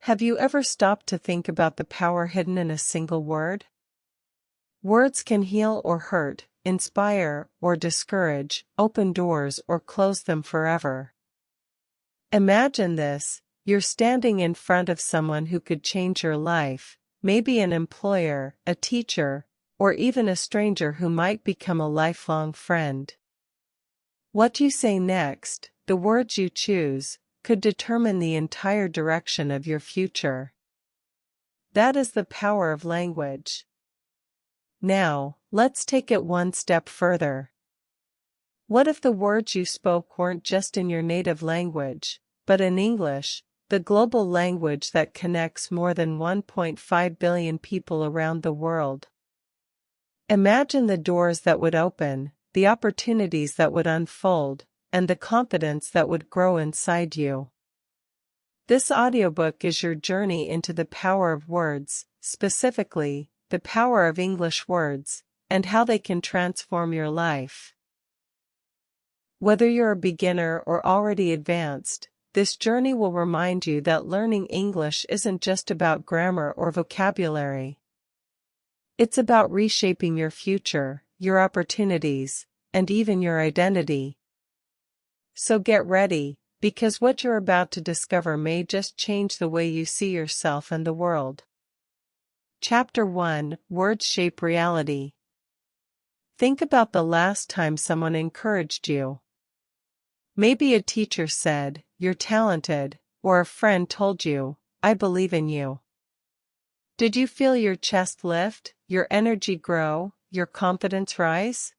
Have you ever stopped to think about the power hidden in a single word? Words can heal or hurt, inspire or discourage, open doors or close them forever. Imagine this: you're standing in front of someone who could change your life, maybe an employer, a teacher, or even a stranger who might become a lifelong friend. What you say next, the words you choose, could determine the entire direction of your future. That is the power of language. Now, let's take it one step further. What if the words you spoke weren't just in your native language, but in English, the global language that connects more than 1.5 billion people around the world? Imagine the doors that would open, the opportunities that would unfold, and the confidence that would grow inside you. This audiobook is your journey into the power of words, specifically, the power of English words, and how they can transform your life. Whether you're a beginner or already advanced, this journey will remind you that learning English isn't just about grammar or vocabulary. It's about reshaping your future, your opportunities, and even your identity. So get ready, because what you're about to discover may just change the way you see yourself and the world. Chapter 1: Words Shape Reality. Think about the last time someone encouraged you. Maybe a teacher said, "You're talented," or a friend told you, "I believe in you." Did you feel your chest lift, your energy grow, your confidence rise?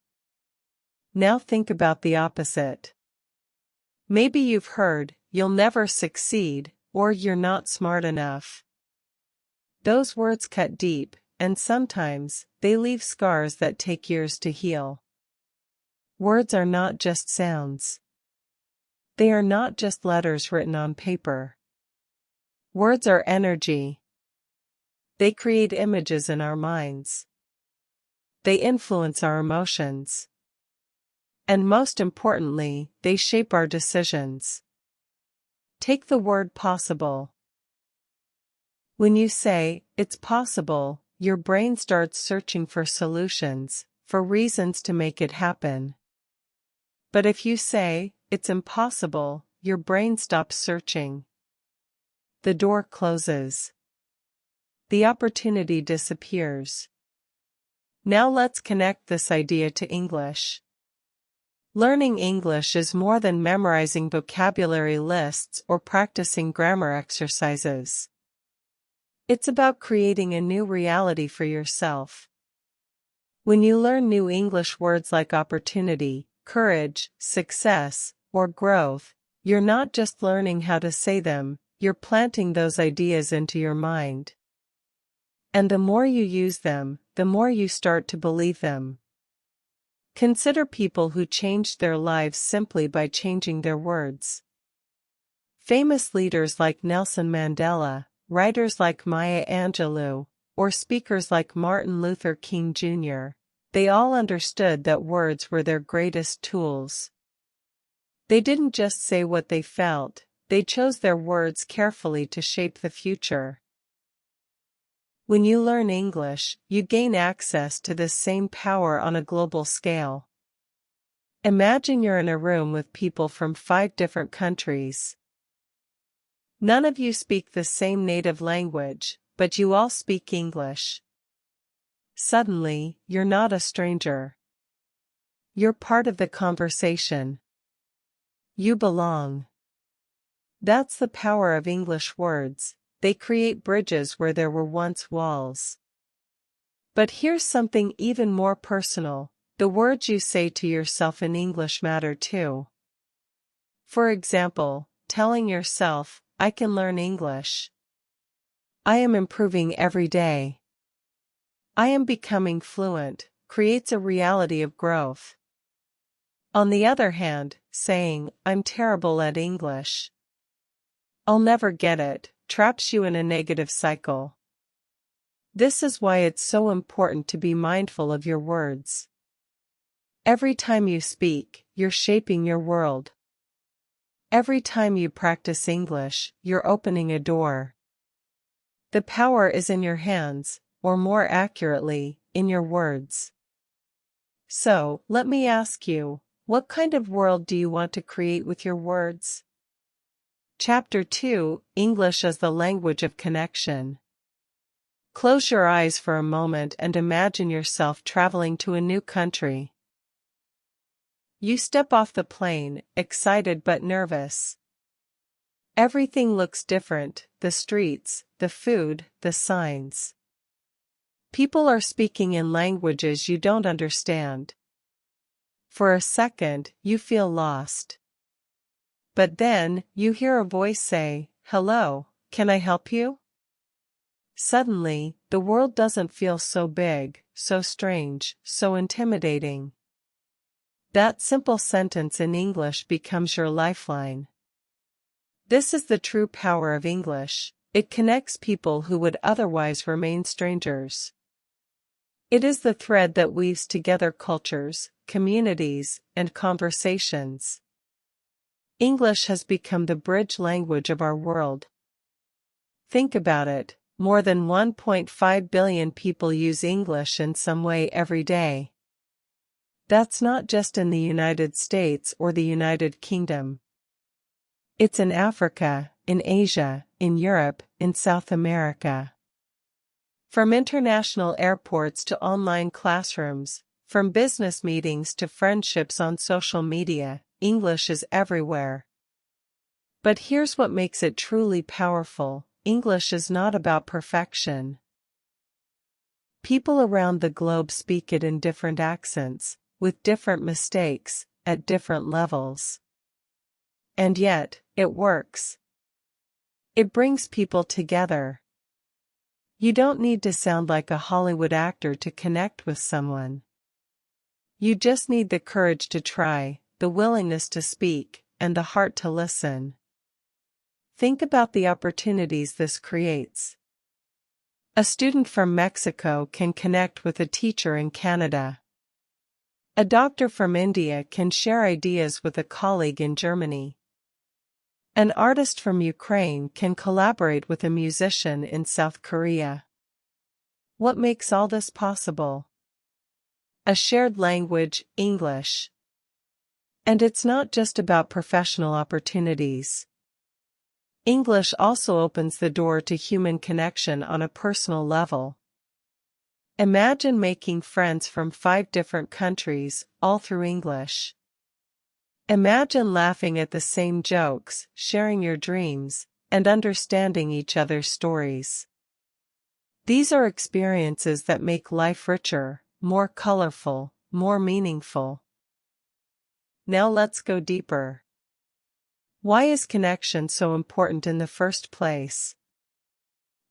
Now think about the opposite. Maybe you've heard, "You'll never succeed," or "You're not smart enough." Those words cut deep, and sometimes, they leave scars that take years to heal. Words are not just sounds. They are not just letters written on paper. Words are energy. They create images in our minds. They influence our emotions. And most importantly, they shape our decisions. Take the word possible. When you say, "It's possible," your brain starts searching for solutions, for reasons to make it happen. But if you say, "It's impossible," your brain stops searching. The door closes. The opportunity disappears. Now let's connect this idea to English. Learning English is more than memorizing vocabulary lists or practicing grammar exercises. It's about creating a new reality for yourself. When you learn new English words like opportunity, courage, success, or growth, you're not just learning how to say them, you're planting those ideas into your mind. And the more you use them, the more you start to believe them. Consider people who changed their lives simply by changing their words. Famous leaders like Nelson Mandela, writers like Maya Angelou, or speakers like Martin Luther King Jr., they all understood that words were their greatest tools. They didn't just say what they felt, they chose their words carefully to shape the future. When you learn English, you gain access to this same power on a global scale. Imagine you're in a room with people from 5 different countries. None of you speak the same native language, but you all speak English. Suddenly, you're not a stranger. You're part of the conversation. You belong. That's the power of English words. They create bridges where there were once walls. But here's something even more personal: the words you say to yourself in English matter too. For example, telling yourself, "I can learn English. I am improving every day. I am becoming fluent," creates a reality of growth. On the other hand, saying, "I'm terrible at English. I'll never get it," traps you in a negative cycle. This is why it's so important to be mindful of your words. Every time you speak, you're shaping your world. Every time you practice English, you're opening a door. The power is in your hands, or more accurately, in your words. So, let me ask you, what kind of world do you want to create with your words? Chapter 2, English as the Language of Connection. Close your eyes for a moment and imagine yourself traveling to a new country. You step off the plane, excited but nervous. Everything looks different, the streets, the food, the signs. People are speaking in languages you don't understand. For a second, you feel lost. But then, you hear a voice say, "Hello, can I help you?" Suddenly, the world doesn't feel so big, so strange, so intimidating. That simple sentence in English becomes your lifeline. This is the true power of English. It connects people who would otherwise remain strangers. It is the thread that weaves together cultures, communities, and conversations. English has become the bridge language of our world. Think about it, more than 1.5 billion people use English in some way every day. That's not just in the United States or the United Kingdom. It's in Africa, in Asia, in Europe, in South America. From international airports to online classrooms, from business meetings to friendships on social media, English is everywhere. But here's what makes it truly powerful: English is not about perfection. People around the globe speak it in different accents, with different mistakes, at different levels. And yet, it works. It brings people together. You don't need to sound like a Hollywood actor to connect with someone. You just need the courage to try, the willingness to speak, and the heart to listen. Think about the opportunities this creates. A student from Mexico can connect with a teacher in Canada. A doctor from India can share ideas with a colleague in Germany. An artist from Ukraine can collaborate with a musician in South Korea. What makes all this possible? A shared language, English. And it's not just about professional opportunities. English also opens the door to human connection on a personal level. Imagine making friends from 5 different countries, all through English. Imagine laughing at the same jokes, sharing your dreams, and understanding each other's stories. These are experiences that make life richer, more colorful, more meaningful. Now let's go deeper. Why is connection so important in the first place?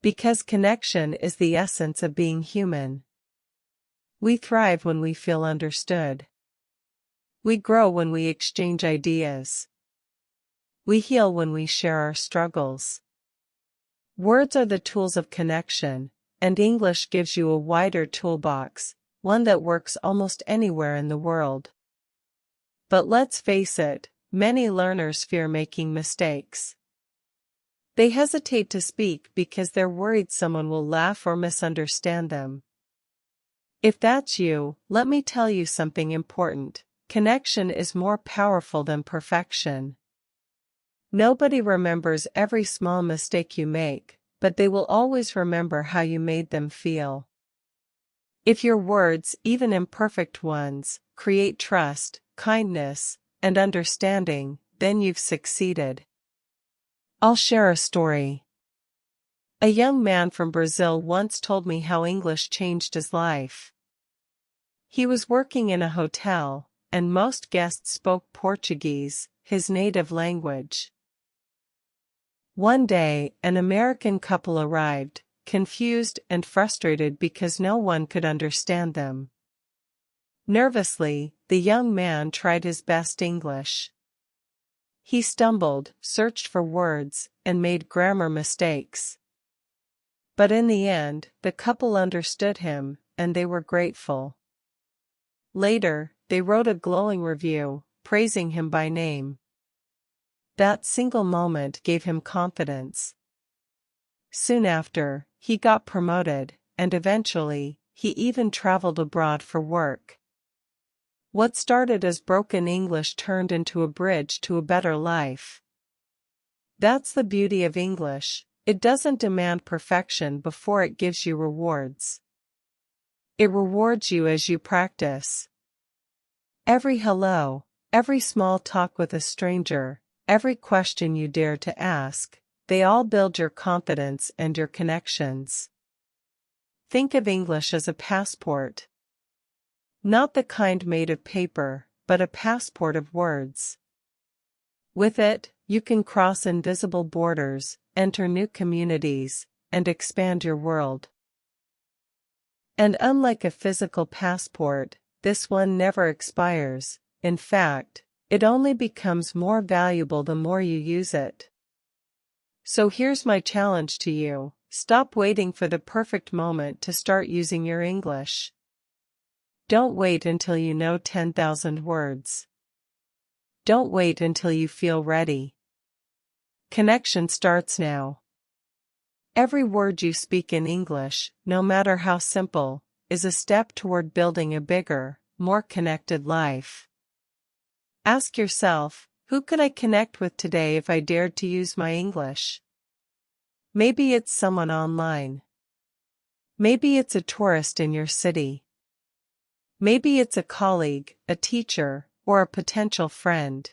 Because connection is the essence of being human. We thrive when we feel understood. We grow when we exchange ideas. We heal when we share our struggles. Words are the tools of connection, and English gives you a wider toolbox, one that works almost anywhere in the world. But let's face it, many learners fear making mistakes. They hesitate to speak because they're worried someone will laugh or misunderstand them. If that's you, let me tell you something important. Connection is more powerful than perfection. Nobody remembers every small mistake you make, but they will always remember how you made them feel. If your words, even imperfect ones, create trust, kindness, and understanding, then you've succeeded. I'll share a story. A young man from Brazil once told me how English changed his life. He was working in a hotel, and most guests spoke Portuguese, his native language. One day, an American couple arrived, confused and frustrated because no one could understand them. Nervously, the young man tried his best English. He stumbled, searched for words, and made grammar mistakes. But in the end, the couple understood him, and they were grateful. Later, they wrote a glowing review, praising him by name. That single moment gave him confidence. Soon after, he got promoted, and eventually, he even traveled abroad for work. What started as broken English turned into a bridge to a better life. That's the beauty of English. It doesn't demand perfection before it gives you rewards. It rewards you as you practice. Every hello, every small talk with a stranger, every question you dare to ask, they all build your confidence and your connections. Think of English as a passport. Not the kind made of paper, but a passport of words. With it, you can cross invisible borders, enter new communities, and expand your world. And unlike a physical passport, this one never expires. In fact, it only becomes more valuable the more you use it. So here's my challenge to you: stop waiting for the perfect moment to start using your English. Don't wait until you know 10,000 words. Don't wait until you feel ready. Connection starts now. Every word you speak in English, no matter how simple, is a step toward building a bigger, more connected life. Ask yourself, who could I connect with today if I dared to use my English? Maybe it's someone online. Maybe it's a tourist in your city. Maybe it's a colleague, a teacher, or a potential friend.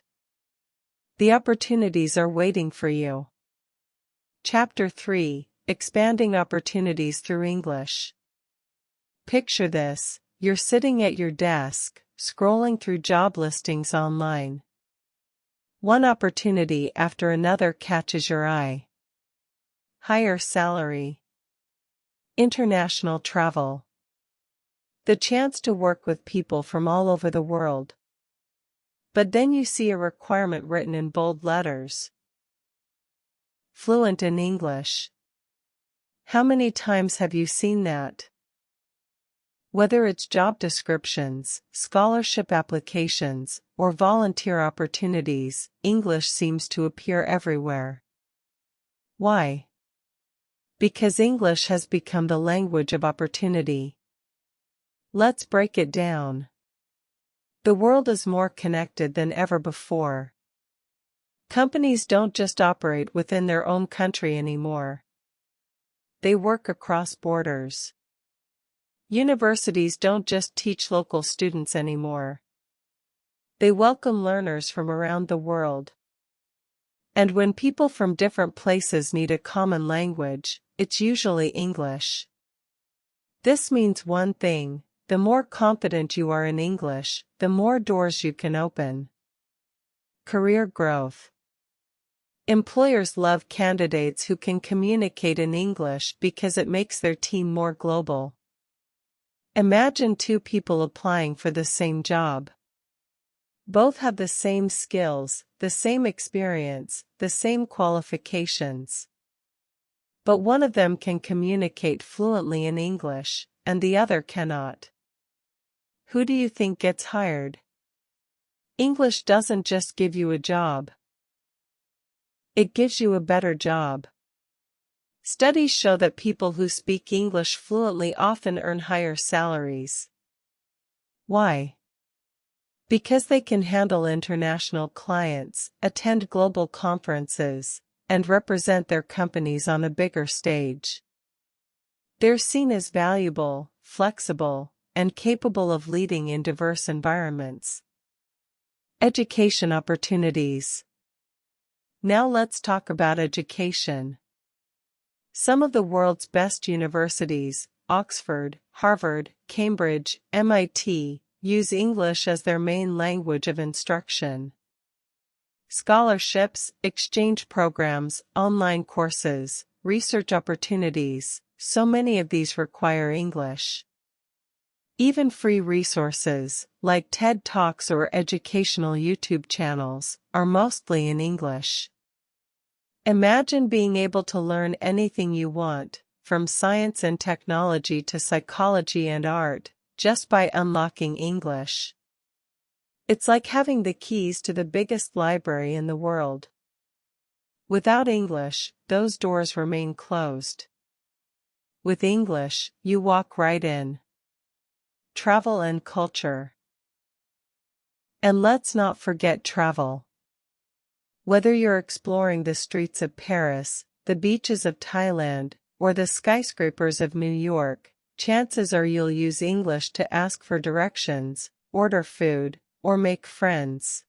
The opportunities are waiting for you. Chapter 3: Expanding Opportunities Through English. Picture this: you're sitting at your desk, scrolling through job listings online. One opportunity after another catches your eye. Higher salary. International travel. The chance to work with people from all over the world. But then you see a requirement written in bold letters. Fluent in English. How many times have you seen that? Whether it's job descriptions, scholarship applications, or volunteer opportunities, English seems to appear everywhere. Why? Because English has become the language of opportunity. Let's break it down. The world is more connected than ever before. Companies don't just operate within their own country anymore. They work across borders. Universities don't just teach local students anymore. They welcome learners from around the world. And when people from different places need a common language, it's usually English. This means one thing: the more confident you are in English, the more doors you can open. Career growth. Employers love candidates who can communicate in English because it makes their team more global. Imagine two people applying for the same job. Both have the same skills, the same experience, the same qualifications. But one of them can communicate fluently in English, and the other cannot. Who do you think gets hired? English doesn't just give you a job. It gives you a better job. Studies show that people who speak English fluently often earn higher salaries. Why? Because they can handle international clients, attend global conferences, and represent their companies on a bigger stage. They're seen as valuable, flexible, and capable of leading in diverse environments. Education opportunities. Now let's talk about education. Some of the world's best universities, Oxford, Harvard, Cambridge, MIT, use English as their main language of instruction. Scholarships, exchange programs, online courses, research opportunities, so many of these require English. Even free resources, like TED Talks or educational YouTube channels, are mostly in English. Imagine being able to learn anything you want, from science and technology to psychology and art, just by unlocking English. It's like having the keys to the biggest library in the world. Without English, those doors remain closed. with English, you walk right in. Travel and culture. And let's not forget travel. Whether you're exploring the streets of Paris, the beaches of Thailand, or the skyscrapers of New York, chances are you'll use English to ask for directions, order food, or make friends.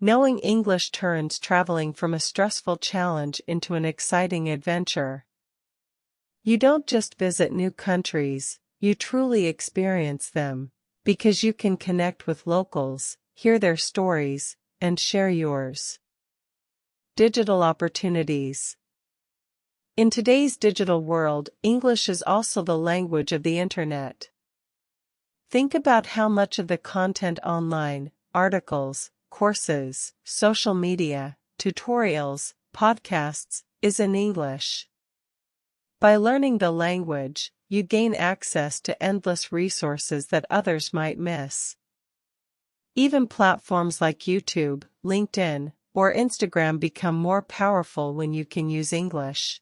Knowing English turns traveling from a stressful challenge into an exciting adventure. You don't just visit new countries, you truly experience them, because you can connect with locals, hear their stories, and share yours. Digital opportunities. In today's digital world, English is also the language of the internet. Think about how much of the content online, articles, courses, social media, tutorials, podcasts, is in English. By learning the language, you gain access to endless resources that others might miss. Even platforms like YouTube, LinkedIn, or Instagram become more powerful when you can use English.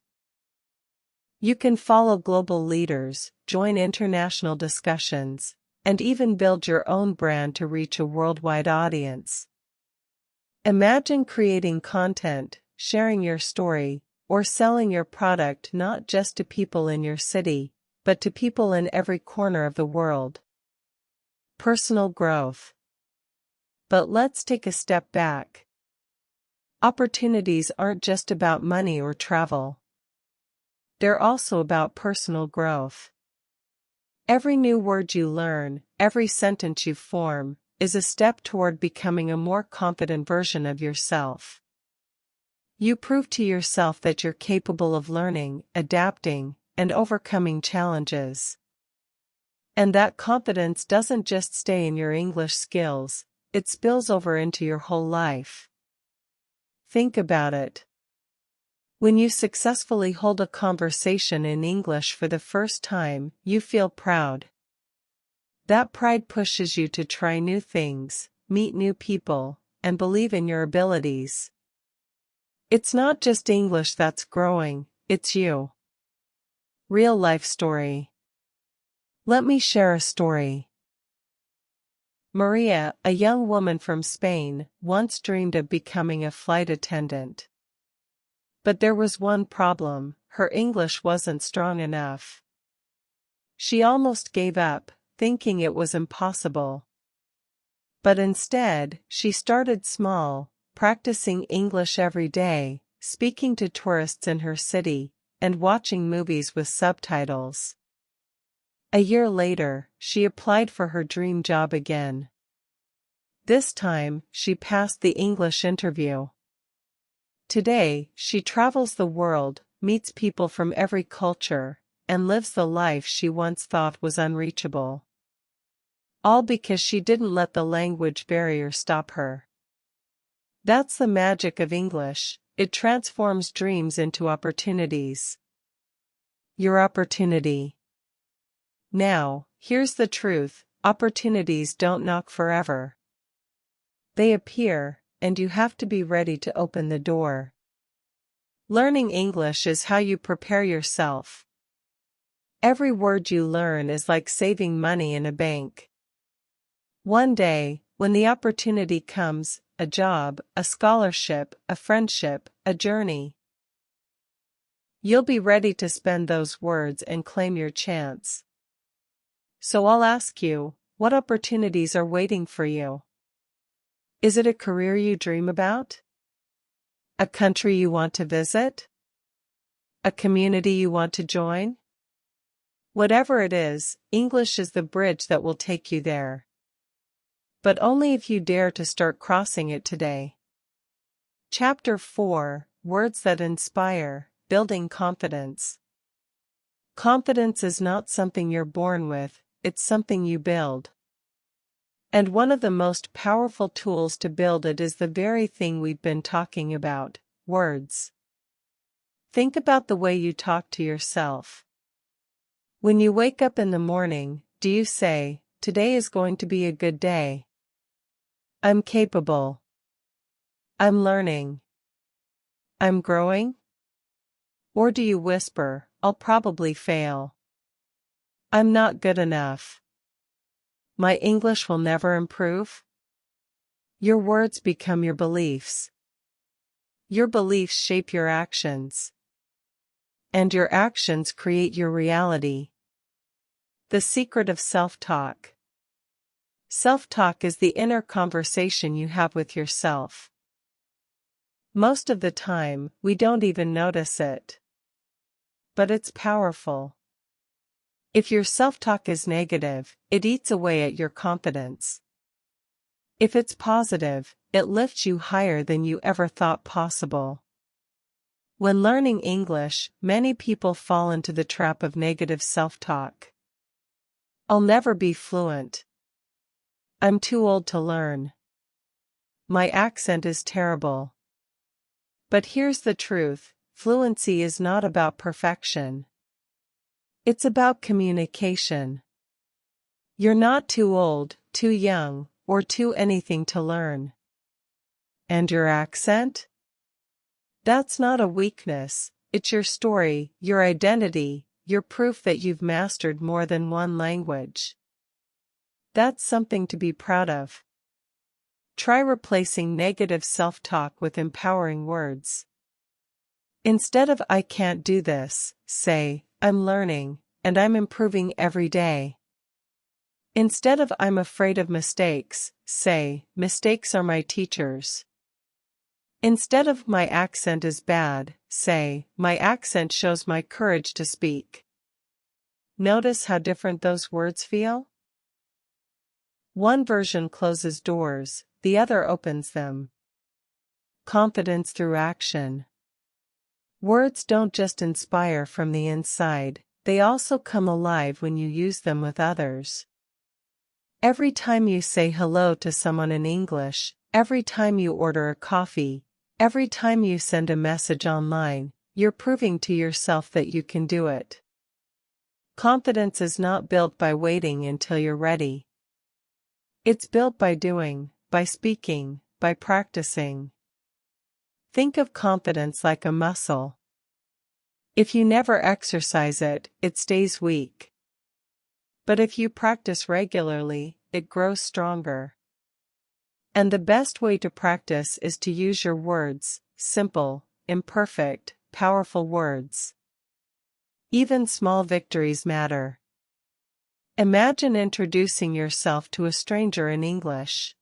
You can follow global leaders, join international discussions, and even build your own brand to reach a worldwide audience. Imagine creating content, sharing your story, or selling your product not just to people in your city, but to people in every corner of the world. Personal growth. But let's take a step back. Opportunities aren't just about money or travel. They're also about personal growth. Every new word you learn, every sentence you form, is a step toward becoming a more confident version of yourself. You prove to yourself that you're capable of learning, adapting, and overcoming challenges. And that confidence doesn't just stay in your English skills, it spills over into your whole life. Think about it. When you successfully hold a conversation in English for the first time, you feel proud. That pride pushes you to try new things, meet new people, and believe in your abilities. It's not just English that's growing, it's you. Real life story. Let me share a story. Maria, a young woman from Spain, once dreamed of becoming a flight attendant. But there was one problem: her English wasn't strong enough. She almost gave up, thinking it was impossible. But instead, she started small, practicing English every day, speaking to tourists in her city, and watching movies with subtitles. A year later, she applied for her dream job again. This time, she passed the English interview. Today, she travels the world, meets people from every culture, and lives the life she once thought was unreachable. All because she didn't let the language barrier stop her. That's the magic of English, it transforms dreams into opportunities. Your opportunity. Now, here's the truth: opportunities don't knock forever. They appear, and you have to be ready to open the door. Learning English is how you prepare yourself. Every word you learn is like saving money in a bank. One day, when the opportunity comes, a job, a scholarship, a friendship, a journey, you'll be ready to spend those words and claim your chance. So I'll ask you, what opportunities are waiting for you? Is it a career you dream about? A country you want to visit? A community you want to join? Whatever it is, English is the bridge that will take you there. But only if you dare to start crossing it today. Chapter 4: Words that Inspire, Building Confidence. Confidence is not something you're born with, it's something you build. And one of the most powerful tools to build it is the very thing we've been talking about: words. Think about the way you talk to yourself. When you wake up in the morning, do you say, "Today is going to be a good day. I'm capable. I'm learning. I'm growing"? Or do you whisper, "I'll probably fail. I'm not good enough. My English will never improve"? Your words become your beliefs. Your beliefs shape your actions. And your actions create your reality. The secret of self-talk. Self-talk is the inner conversation you have with yourself. Most of the time, we don't even notice it. But it's powerful. If your self-talk is negative, it eats away at your confidence. If it's positive, it lifts you higher than you ever thought possible. When learning English, many people fall into the trap of negative self-talk. I'll never be fluent. I'm too old to learn. My accent is terrible. But here's the truth, fluency is not about perfection. It's about communication. You're not too old, too young, or too anything to learn. And your accent? That's not a weakness, it's your story, your identity, your proof that you've mastered more than one language. That's something to be proud of. Try replacing negative self-talk with empowering words. Instead of "I can't do this," say, "I'm learning, and I'm improving every day." Instead of "I'm afraid of mistakes," say, "Mistakes are my teachers." Instead of "My accent is bad," say, "My accent shows my courage to speak." Notice how different those words feel? One version closes doors, the other opens them. Confidence through action. Words don't just inspire from the inside, they also come alive when you use them with others. Every time you say hello to someone in English, every time you order a coffee, every time you send a message online, you're proving to yourself that you can do it. Confidence is not built by waiting until you're ready. It's built by doing, by speaking, by practicing. Think of confidence like a muscle. If you never exercise it, it stays weak. But if you practice regularly, it grows stronger. And the best way to practice is to use your words, simple, imperfect, powerful words. Even small victories matter. Imagine introducing yourself to a stranger in English.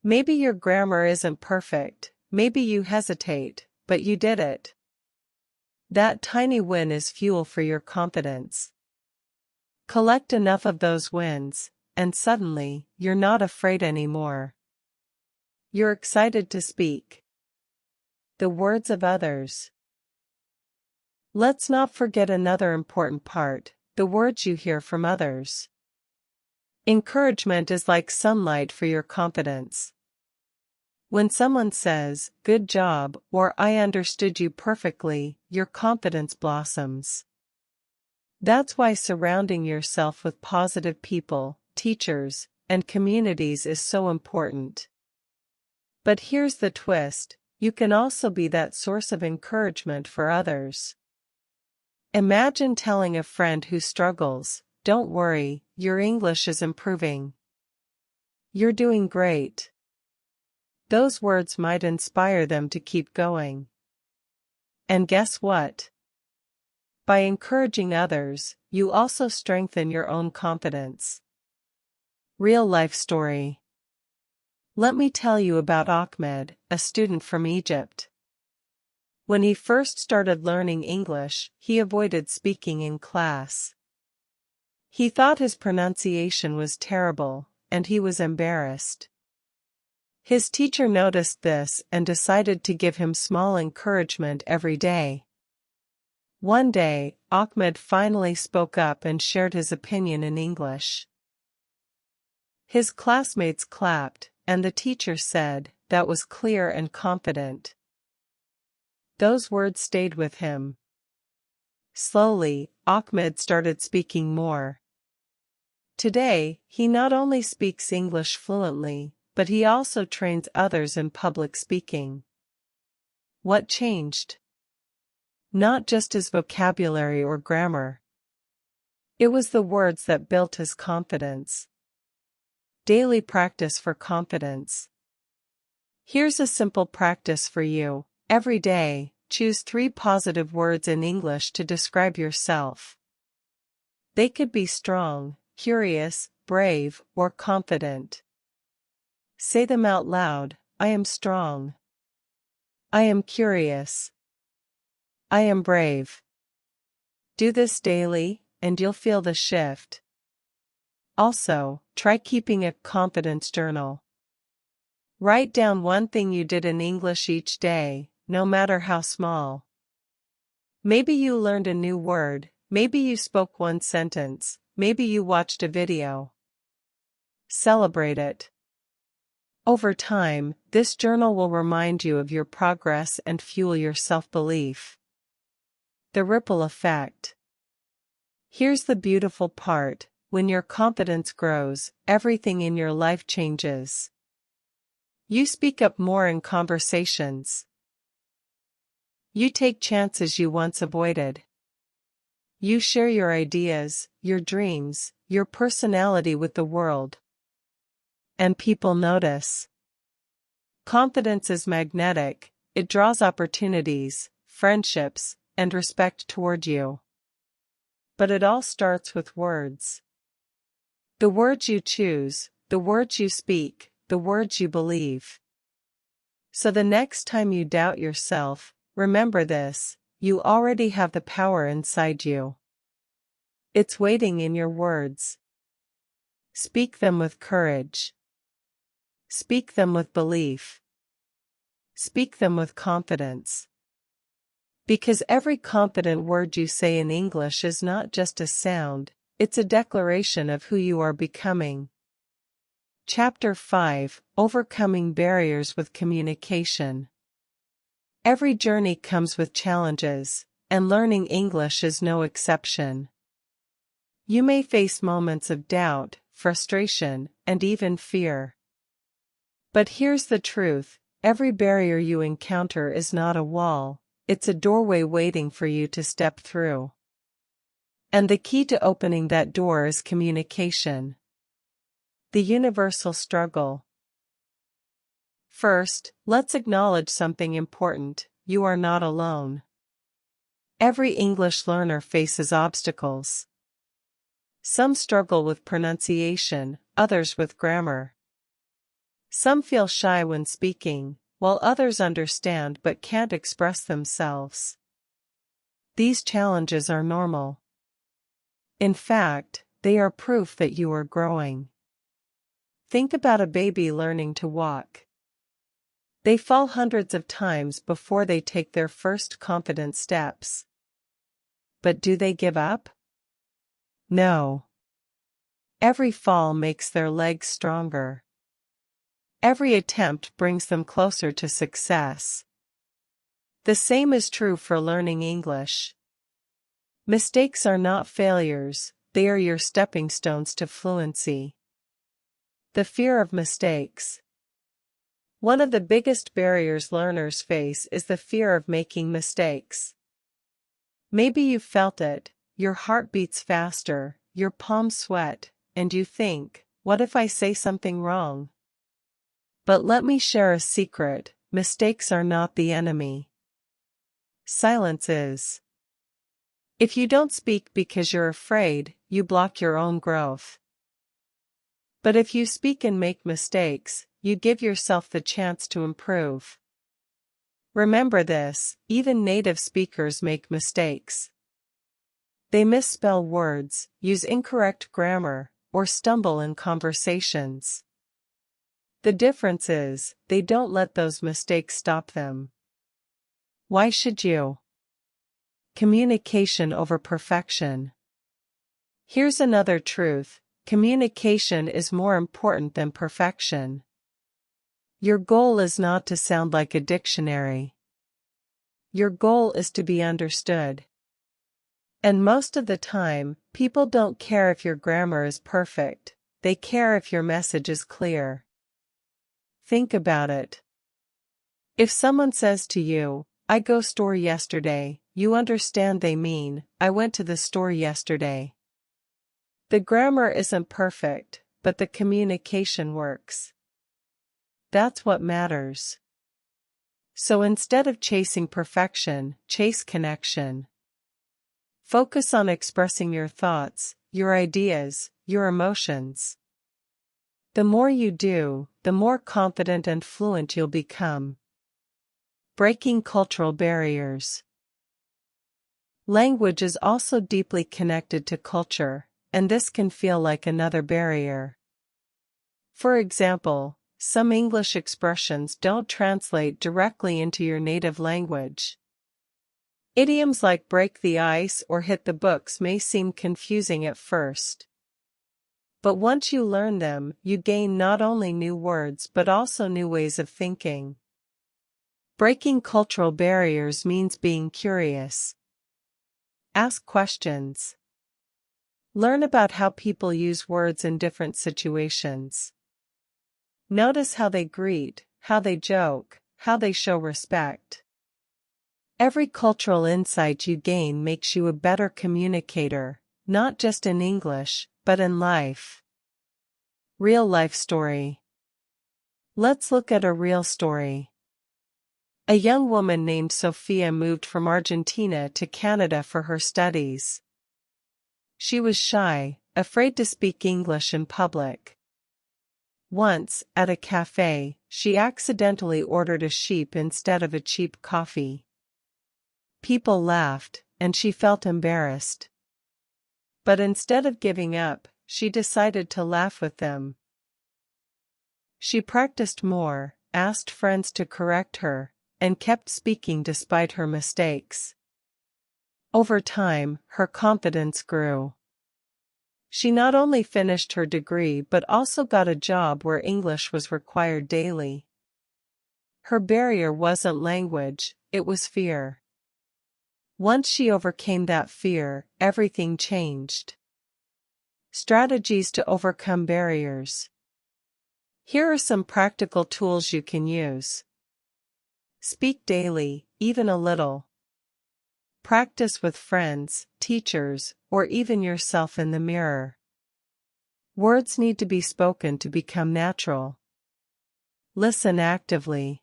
Maybe your grammar isn't perfect, maybe you hesitate, but you did it. That tiny win is fuel for your confidence. Collect enough of those wins, and suddenly, you're not afraid anymore. You're excited to speak. The words of others. Let's not forget another important part, the words you hear from others. Encouragement is like sunlight for your confidence. When someone says, "Good job," or "I understood you perfectly," your confidence blossoms. That's why surrounding yourself with positive people, teachers, and communities is so important. But here's the twist, you can also be that source of encouragement for others. Imagine telling a friend who struggles, "Don't worry, your English is improving. You're doing great." Those words might inspire them to keep going. And guess what? By encouraging others, you also strengthen your own confidence. Real life story. Let me tell you about Ahmed, a student from Egypt. When he first started learning English, he avoided speaking in class. He thought his pronunciation was terrible, and he was embarrassed. His teacher noticed this and decided to give him small encouragement every day. One day, Ahmed finally spoke up and shared his opinion in English. His classmates clapped, and the teacher said, "That was clear and confident." Those words stayed with him. Slowly, Ahmed started speaking more. Today, he not only speaks English fluently, but he also trains others in public speaking. What changed? not just his vocabulary or grammar. It was the words that built his confidence. Daily practice for confidence. Here's a simple practice for you. Every day, choose 3 positive words in English to describe yourself. They could be strong, curious, brave, or confident. Say them out loud. I am strong. I am curious. I am brave. Do this daily, and you'll feel the shift. Also, try keeping a confidence journal. Write down one thing you did in English each day, no matter how small. Maybe you learned a new word, maybe you spoke one sentence, maybe you watched a video. Celebrate it. Over time, this journal will remind you of your progress and fuel your self-belief. The ripple effect. Here's the beautiful part: when your confidence grows, everything in your life changes. You speak up more in conversations. You take chances you once avoided. You share your ideas, your dreams, your personality with the world. And people notice. Confidence is magnetic. It draws opportunities, friendships, and respect toward you. But it all starts with words. The words you choose, the words you speak, the words you believe. So the next time you doubt yourself, remember this: you already have the power inside you. It's waiting in your words. Speak them with courage. Speak them with belief. Speak them with confidence. Because every confident word you say in English is not just a sound, it's a declaration of who you are becoming. Chapter 5: Overcoming Barriers with Communication. Every journey comes with challenges, and learning English is no exception. You may face moments of doubt, frustration, and even fear. But here's the truth: every barrier you encounter is not a wall, it's a doorway waiting for you to step through. And the key to opening that door is communication. The universal struggle. First, let's acknowledge something important: you are not alone. Every English learner faces obstacles. Some struggle with pronunciation, others with grammar. Some feel shy when speaking, while others understand but can't express themselves. These challenges are normal. In fact, they are proof that you are growing. Think about a baby learning to walk. They fall hundreds of times before they take their first confident steps. But do they give up? No. Every fall makes their legs stronger. Every attempt brings them closer to success. The same is true for learning English. Mistakes are not failures, they are your stepping stones to fluency. The fear of mistakes. One of the biggest barriers learners face is the fear of making mistakes. Maybe you've felt it: your heart beats faster, your palms sweat, and you think, what if I say something wrong? But let me share a secret: mistakes are not the enemy. Silence is. If you don't speak because you're afraid, you block your own growth. But if you speak and make mistakes, you give yourself the chance to improve. Remember this: even native speakers make mistakes. They misspell words, use incorrect grammar, or stumble in conversations. The difference is, they don't let those mistakes stop them. Why should you? Communication over perfection. Here's another truth: communication is more important than perfection. Your goal is not to sound like a dictionary. Your goal is to be understood. And most of the time, people don't care if your grammar is perfect, they care if your message is clear. Think about it. If someone says to you, "I go store yesterday," you understand they mean, I went to the store yesterday. The grammar isn't perfect, but the communication works. That's what matters. So instead of chasing perfection, chase connection. Focus on expressing your thoughts, your ideas, your emotions. The more you do, the more confident and fluent you'll become. Breaking cultural barriers. Language is also deeply connected to culture, and this can feel like another barrier. For example, some English expressions don't translate directly into your native language. Idioms like break the ice or hit the books may seem confusing at first. But once you learn them, you gain not only new words but also new ways of thinking. Breaking cultural barriers means being curious. Ask questions. Learn about how people use words in different situations. Notice how they greet, how they joke, how they show respect. Every cultural insight you gain makes you a better communicator, not just in English, but in life. Real life story. Let's look at a real story. A young woman named Sophia moved from Argentina to Canada for her studies. She was shy, afraid to speak English in public. Once, at a cafe, she accidentally ordered a sheep instead of a cheap coffee. People laughed, and she felt embarrassed. But instead of giving up, she decided to laugh with them. She practiced more, asked friends to correct her, and kept speaking despite her mistakes. Over time, her confidence grew. She not only finished her degree but also got a job where English was required daily. Her barrier wasn't language, it was fear. Once she overcame that fear, everything changed. Strategies to overcome barriers. Here are some practical tools you can use. Speak daily, even a little. Practice with friends, teachers, or even yourself in the mirror. Words need to be spoken to become natural. Listen actively.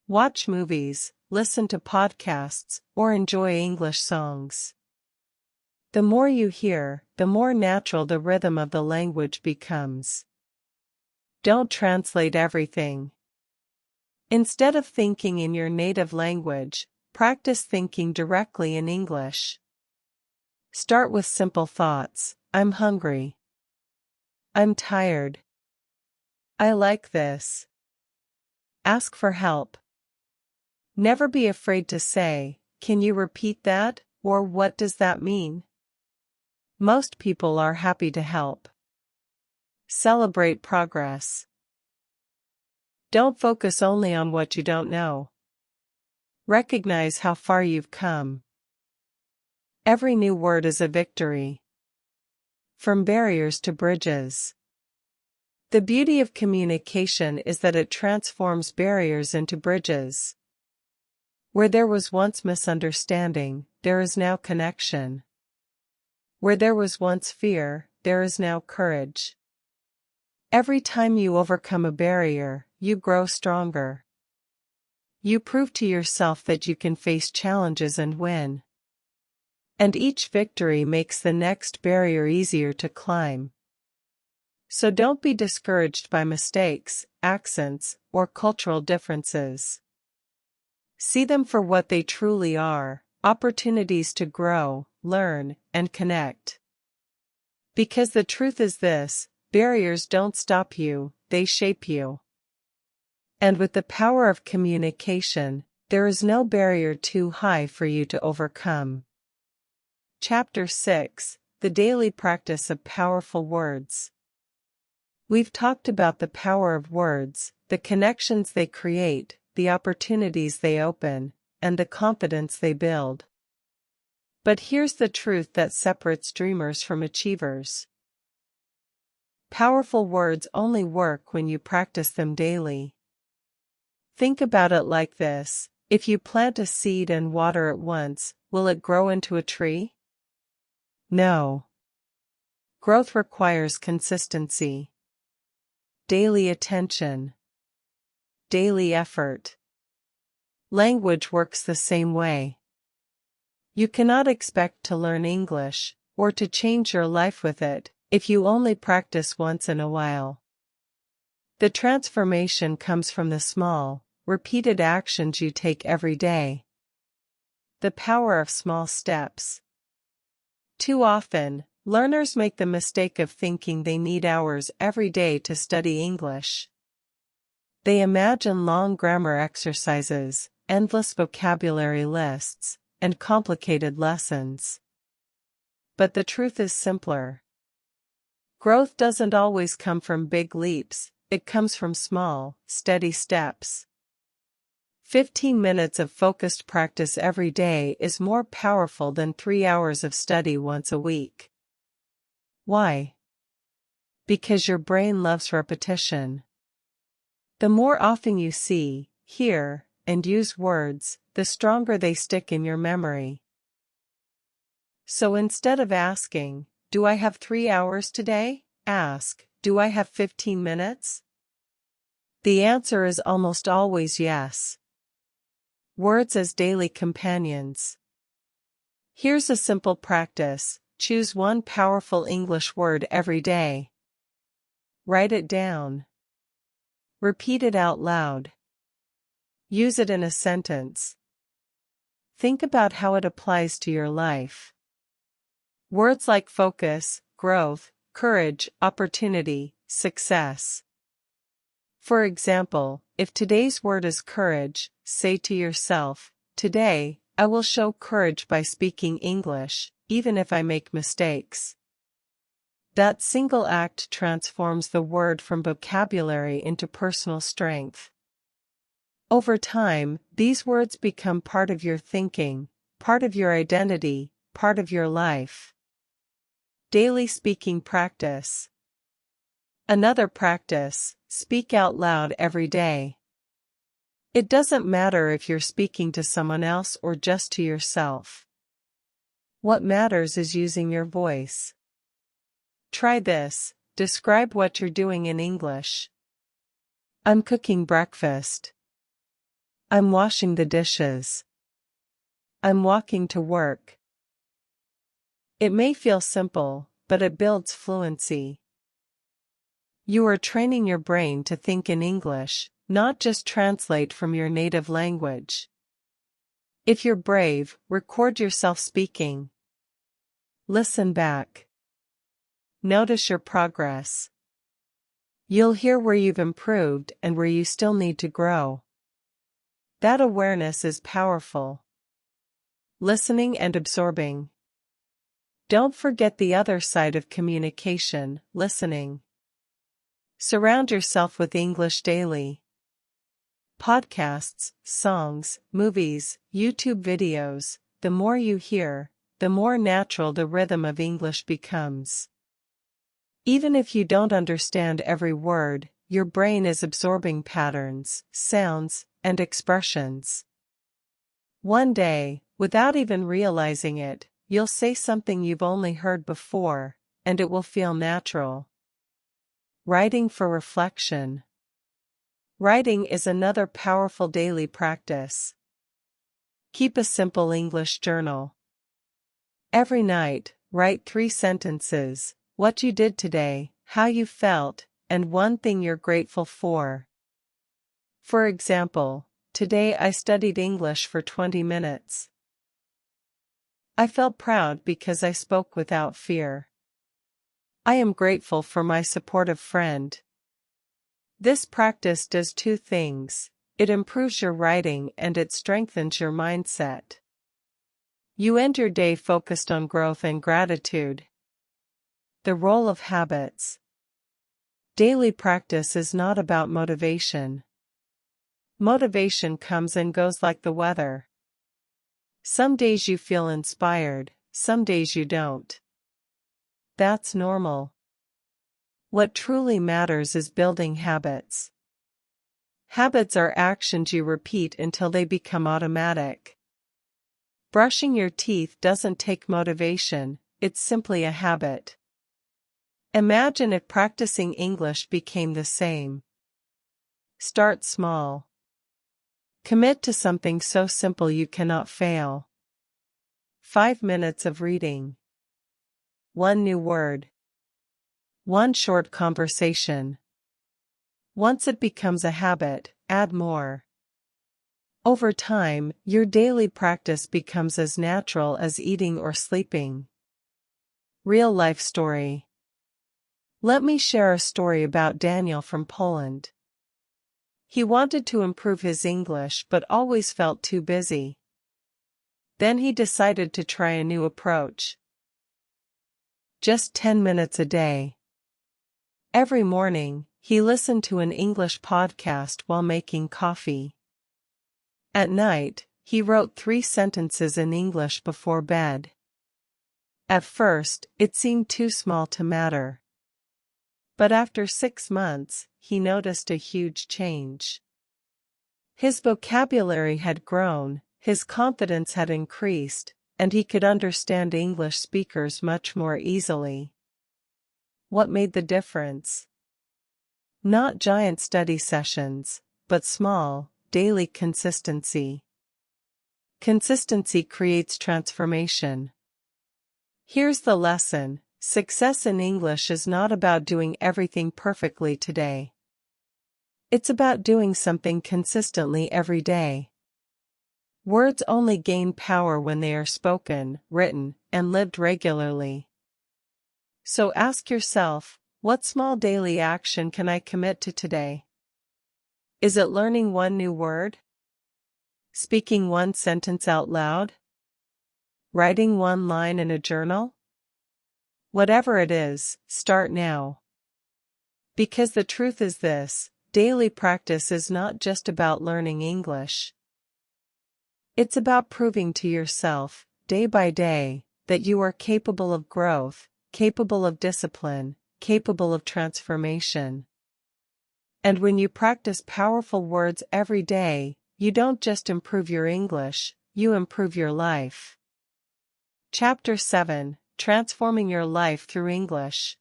Watch movies, listen to podcasts, or enjoy English songs. The more you hear, the more natural the rhythm of the language becomes. Don't translate everything. Instead of thinking in your native language, practice thinking directly in English. Start with simple thoughts. I'm hungry. I'm tired. I like this. Ask for help. Never be afraid to say, "Can you repeat that?" or "What does that mean?" Most people are happy to help. Celebrate progress. Don't focus only on what you don't know. Recognize how far you've come. Every new word is a victory. From barriers to bridges. The beauty of communication is that it transforms barriers into bridges. Where there was once misunderstanding, there is now connection. Where there was once fear, there is now courage. Every time you overcome a barrier, you grow stronger. You prove to yourself that you can face challenges and win. And each victory makes the next barrier easier to climb. So don't be discouraged by mistakes, accents, or cultural differences. See them for what they truly are, opportunities to grow, learn, and connect. Because the truth is this, barriers don't stop you, they shape you. And with the power of communication, there is no barrier too high for you to overcome. Chapter 6: The Daily Practice of Powerful Words. We've talked about the power of words, the connections they create, the opportunities they open, and the confidence they build. But here's the truth that separates dreamers from achievers. Powerful words only work when you practice them daily. Think about it like this: If you plant a seed and water it once, will it grow into a tree? No. Growth requires consistency, daily attention, daily effort. Language works the same way. You cannot expect to learn English, or to change your life with it, if you only practice once in a while. The transformation comes from the small, repeated actions you take every day. The power of small steps. Too often, learners make the mistake of thinking they need hours every day to study English. They imagine long grammar exercises, endless vocabulary lists, and complicated lessons. But the truth is simpler. Growth doesn't always come from big leaps, it comes from small, steady steps. 15 minutes of focused practice every day is more powerful than 3 hours of study once a week. Why? Because your brain loves repetition. The more often you see, hear, and use words, the stronger they stick in your memory. So instead of asking, "Do I have 3 hours today?" ask, "Do I have 15 minutes?" The answer is almost always yes. Words as daily companions. Here's a simple practice: choose one powerful English word every day. Write it down. Repeat it out loud. Use it in a sentence. Think about how it applies to your life. Words like focus, growth, courage, opportunity, success. For example, if today's word is courage, say to yourself, "Today, I will show courage by speaking English, even if I make mistakes." That single act transforms the word from vocabulary into personal strength. Over time, these words become part of your thinking, part of your identity, part of your life. Daily speaking practice. Another practice: speak out loud every day. It doesn't matter if you're speaking to someone else or just to yourself. What matters is using your voice. Try this: describe what you're doing in English. I'm cooking breakfast. I'm washing the dishes. I'm walking to work. It may feel simple, but it builds fluency. You are training your brain to think in English, not just translate from your native language. If you're brave, record yourself speaking. Listen back. Notice your progress. You'll hear where you've improved and where you still need to grow. That awareness is powerful. Listening and absorbing. Don't forget the other side of communication: listening. Surround yourself with English daily. Podcasts, songs, movies, YouTube videos. The more you hear, the more natural the rhythm of English becomes. Even if you don't understand every word, your brain is absorbing patterns, sounds, and expressions. One day, without even realizing it, you'll say something you've only heard before, and it will feel natural. Writing for reflection. Writing is another powerful daily practice. Keep a simple English journal. Every night, write 3 sentences: what you did today, how you felt, and one thing you're grateful for. For example, today I studied English for 20 minutes. I felt proud because I spoke without fear. I am grateful for my supportive friend. This practice does 2 things. It improves your writing and it strengthens your mindset. You end your day focused on growth and gratitude. The role of habits. Daily practice is not about motivation. Motivation comes and goes like the weather. Some days you feel inspired, some days you don't. That's normal. What truly matters is building habits. Habits are actions you repeat until they become automatic. Brushing your teeth doesn't take motivation, it's simply a habit. Imagine if practicing English became the same. Start small. Commit to something so simple you cannot fail. 5 minutes of reading. 1 new word. 1 short conversation. Once it becomes a habit, add more. Over time, your daily practice becomes as natural as eating or sleeping. Real life story. Let me share a story about Daniel from Poland. He wanted to improve his English but always felt too busy. Then he decided to try a new approach. Just 10 minutes a day. Every morning, he listened to an English podcast while making coffee. At night, he wrote 3 sentences in English before bed. At first, it seemed too small to matter. But after 6 months, he noticed a huge change. His vocabulary had grown, his confidence had increased, and he could understand English speakers much more easily. What made the difference? Not giant study sessions, but small, daily consistency. Consistency creates transformation. Here's the lesson: success in English is not about doing everything perfectly today. It's about doing something consistently every day. Words only gain power when they are spoken, written, and lived regularly. So ask yourself, what small daily action can I commit to today? Is it learning 1 new word? Speaking 1 sentence out loud? Writing 1 line in a journal? Whatever it is, start now. Because the truth is this: daily practice is not just about learning English. It's about proving to yourself, day by day, that you are capable of growth, capable of discipline, capable of transformation. And when you practice powerful words every day, you don't just improve your English, you improve your life. Chapter 7: Transforming Your Life Through English.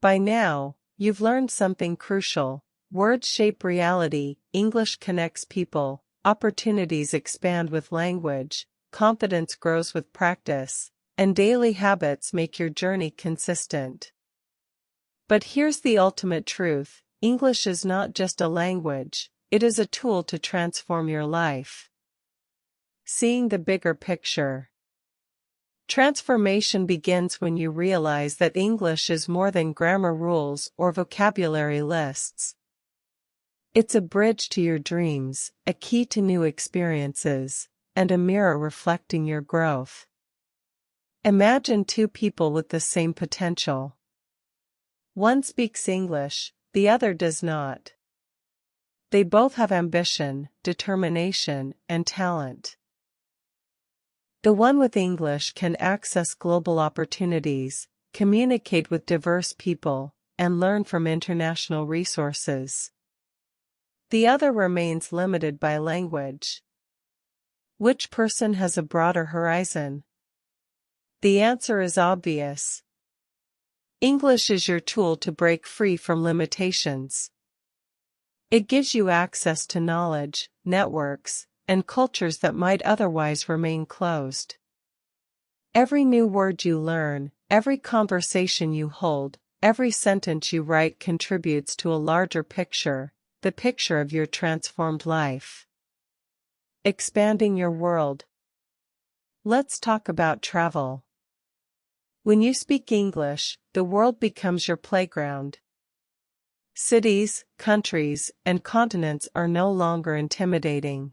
By now, you've learned something crucial. Words shape reality, English connects people, opportunities expand with language, confidence grows with practice, and daily habits make your journey consistent. But here's the ultimate truth: English is not just a language, it is a tool to transform your life. Seeing the bigger picture. Transformation begins when you realize that English is more than grammar rules or vocabulary lists. It's a bridge to your dreams, a key to new experiences, and a mirror reflecting your growth. Imagine 2 people with the same potential. One speaks English, the other does not. They both have ambition, determination, and talent. The one with English can access global opportunities, communicate with diverse people, and learn from international resources. The other remains limited by language. Which person has a broader horizon? The answer is obvious. English is your tool to break free from limitations. It gives you access to knowledge, networks, and cultures that might otherwise remain closed. Every new word you learn, every conversation you hold, every sentence you write contributes to a larger picture, the picture of your transformed life. Expanding your world. Let's talk about travel. When you speak English, the world becomes your playground. Cities, countries, and continents are no longer intimidating.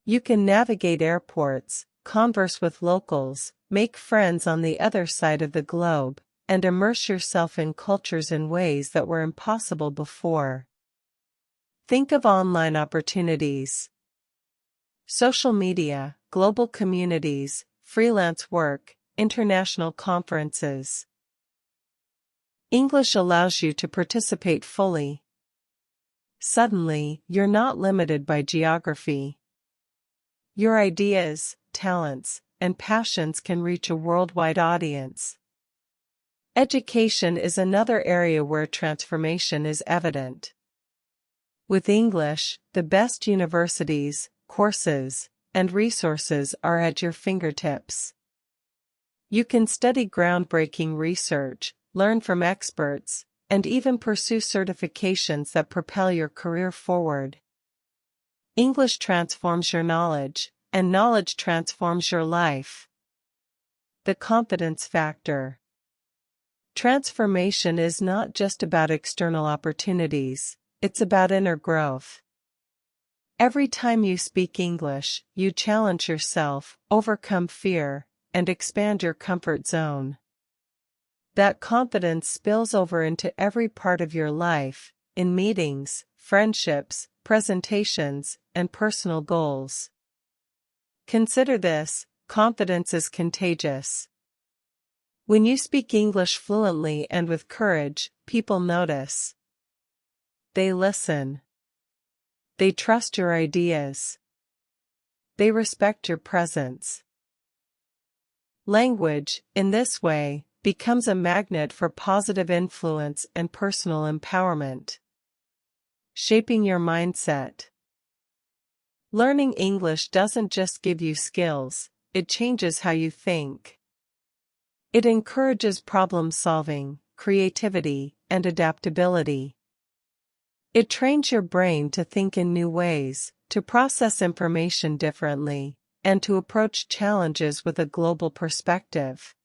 You can navigate airports, converse with locals, make friends on the other side of the globe, and immerse yourself in cultures in ways that were impossible before. Think of online opportunities. Social media, global communities, freelance work, international conferences. English allows you to participate fully. Suddenly, you're not limited by geography. Your ideas, talents, and passions can reach a worldwide audience. Education is another area where transformation is evident. With English, the best universities, courses, and resources are at your fingertips. You can study groundbreaking research, learn from experts, and even pursue certifications that propel your career forward. English transforms your knowledge, and knowledge transforms your life. The confidence factor. Transformation is not just about external opportunities, it's about inner growth. Every time you speak English, you challenge yourself, overcome fear, and expand your comfort zone. That confidence spills over into every part of your life, in meetings, friendships, presentations, and personal goals. Consider this: confidence is contagious. When you speak English fluently and with courage, people notice. They listen. They trust your ideas. They respect your presence. Language, in this way, becomes a magnet for positive influence and personal empowerment. Shaping your mindset. Learning English doesn't just give you skills, it changes how you think. It encourages problem-solving, creativity, and adaptability. It trains your brain to think in new ways, to process information differently, and to approach challenges with a global perspective.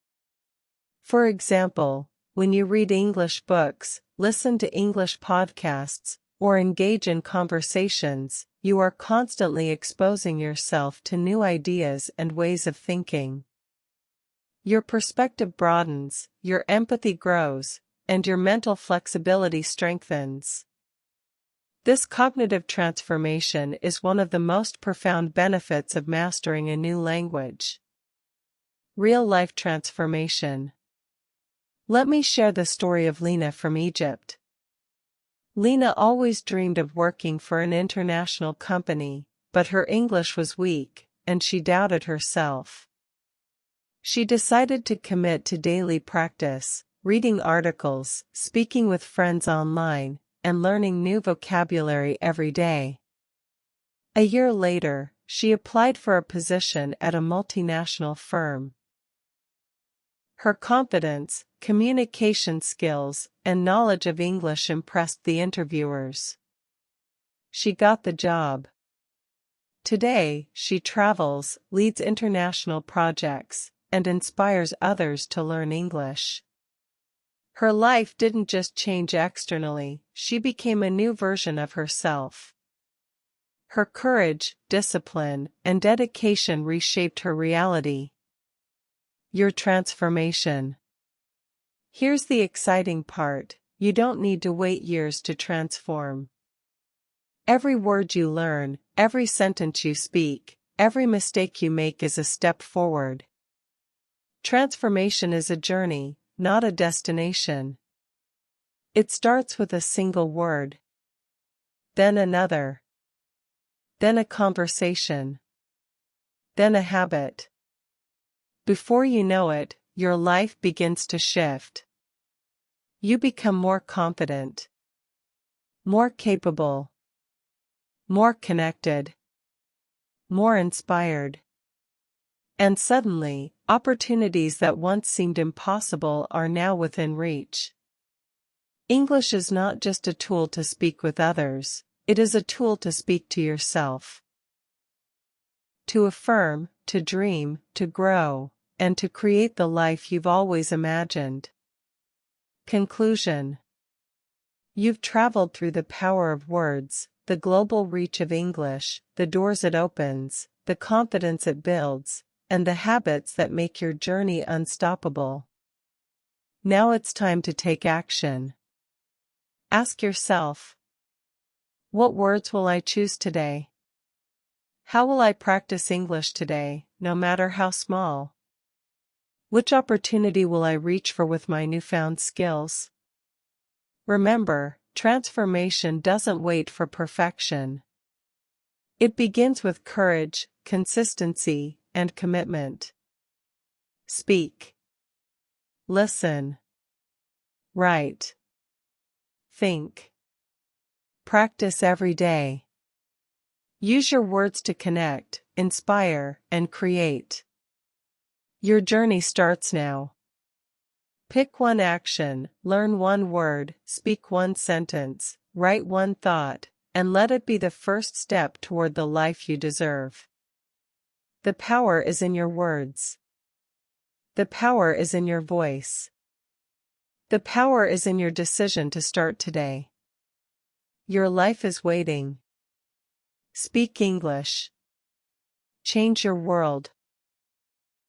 For example, when you read English books, listen to English podcasts, or engage in conversations, you are constantly exposing yourself to new ideas and ways of thinking. Your perspective broadens, your empathy grows, and your mental flexibility strengthens. This cognitive transformation is one of the most profound benefits of mastering a new language. Real-life transformation. Let me share the story of Lena from Egypt. Lena always dreamed of working for an international company, but her English was weak, and she doubted herself. She decided to commit to daily practice, reading articles, speaking with friends online, and learning new vocabulary every day. A year later, she applied for a position at a multinational firm. Her confidence, communication skills, and knowledge of English impressed the interviewers. She got the job. Today, she travels, leads international projects, and inspires others to learn English. Her life didn't just change externally, she became a new version of herself. Her courage, discipline, and dedication reshaped her reality. Your transformation. Here's the exciting part: you don't need to wait years to transform. Every word you learn, every sentence you speak, every mistake you make is a step forward. Transformation is a journey, not a destination. It starts with a single word, then another, then a conversation, then a habit. Before you know it, your life begins to shift. You become more confident, more capable, more connected, more inspired. And suddenly, opportunities that once seemed impossible are now within reach. English is not just a tool to speak with others, it is a tool to speak to yourself. To affirm, to dream, to grow, and to create the life you've always imagined. Conclusion. You've traveled through the power of words, the global reach of English, the doors it opens, the confidence it builds, and the habits that make your journey unstoppable. Now it's time to take action. Ask yourself, what words will I choose today? How will I practice English today, no matter how small? Which opportunity will I reach for with my newfound skills? Remember, Transformation doesn't wait for perfection. It begins with courage, consistency, and commitment. Speak. Listen. Write. Think. Practice every day. Use your words to connect, inspire, and create. Your journey starts now. Pick one action, learn one word, speak one sentence, write one thought, and let it be the first step toward the life you deserve. The power is in your words. The power is in your voice. The power is in your decision to start today. Your life is waiting. Speak English. Change your world.